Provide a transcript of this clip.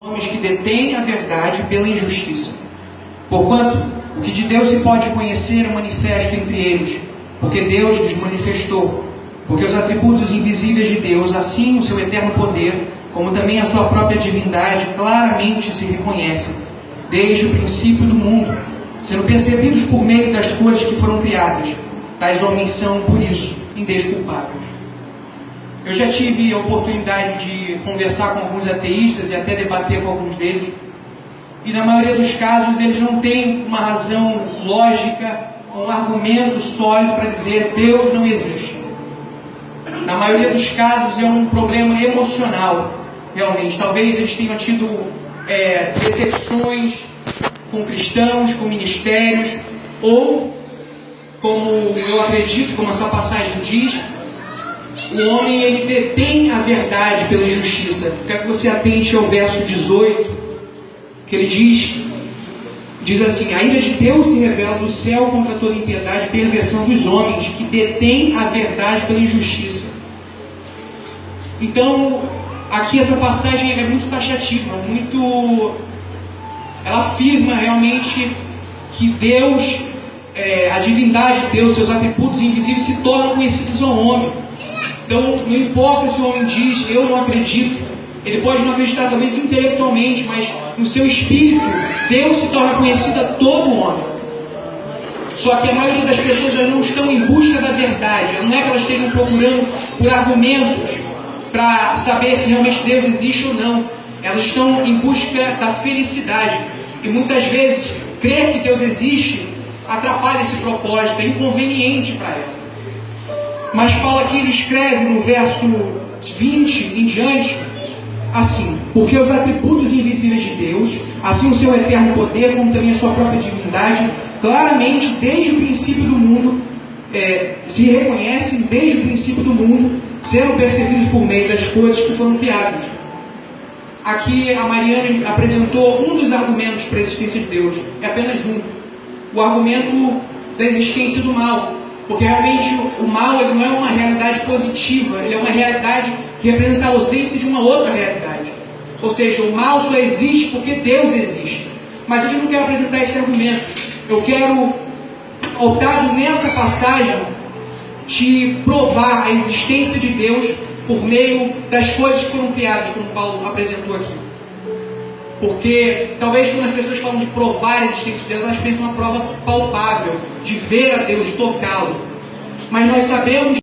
homens que detêm a verdade pela injustiça. Porquanto, o que de Deus se pode conhecer é manifesto entre eles, porque Deus lhes manifestou. Porque os atributos invisíveis de Deus, assim o seu eterno poder, como também a sua própria divindade, claramente se reconhecem, desde o princípio do mundo, sendo percebidos por meio das coisas que foram criadas. Tais homens são, por isso, indesculpáveis. Eu já tive a oportunidade de conversar com alguns ateístas e até debater com alguns deles. E na maioria dos casos eles não têm uma razão lógica, um argumento sólido para dizer Deus não existe. Na maioria dos casos é um problema emocional, realmente. Talvez eles tenham tido decepções com cristãos, com ministérios, ou, como eu acredito, como essa passagem diz, o homem ele detém a verdade pela injustiça. Quero que você atente ao verso 18, que ele diz assim: a ira de Deus se revela do céu contra toda impiedade e perversão dos homens, que detêm a verdade pela injustiça. Então, aqui essa passagem é muito taxativa, ela afirma realmente que Deus, a divindade de Deus, seus atributos invisíveis se tornam conhecidos ao homem. Então, não importa se o homem diz, eu não acredito, ele pode não acreditar talvez intelectualmente, mas no seu espírito, Deus se torna conhecido a todo homem. Só que a maioria das pessoas elas não estão em busca da verdade, não é que elas estejam procurando por argumentos para saber se realmente Deus existe ou não. Elas estão em busca da felicidade. E muitas vezes, crer que Deus existe atrapalha esse propósito, é inconveniente para ela. Mas Paulo aqui ele escreve no verso 20 em diante, assim: porque os atributos invisíveis de Deus, assim o seu eterno poder, como também a sua própria divindade, claramente desde o princípio do mundo, se reconhecem desde o princípio do mundo, sendo percebidos por meio das coisas que foram criadas. Aqui a Mariana apresentou um dos argumentos para a existência de Deus, é apenas um: o argumento da existência do mal. Porque realmente o mal ele não é uma realidade positiva, ele é uma realidade que representa a ausência de uma outra realidade. Ou seja, o mal só existe porque Deus existe. Mas hoje eu não quero apresentar esse argumento. Eu quero, pautado nessa passagem, te provar a existência de Deus por meio das coisas que foram criadas, como Paulo apresentou aqui. Porque talvez quando as pessoas falam de provar a existência de Deus, elas pensam uma prova palpável, de ver a Deus, de tocá-lo. Mas nós sabemos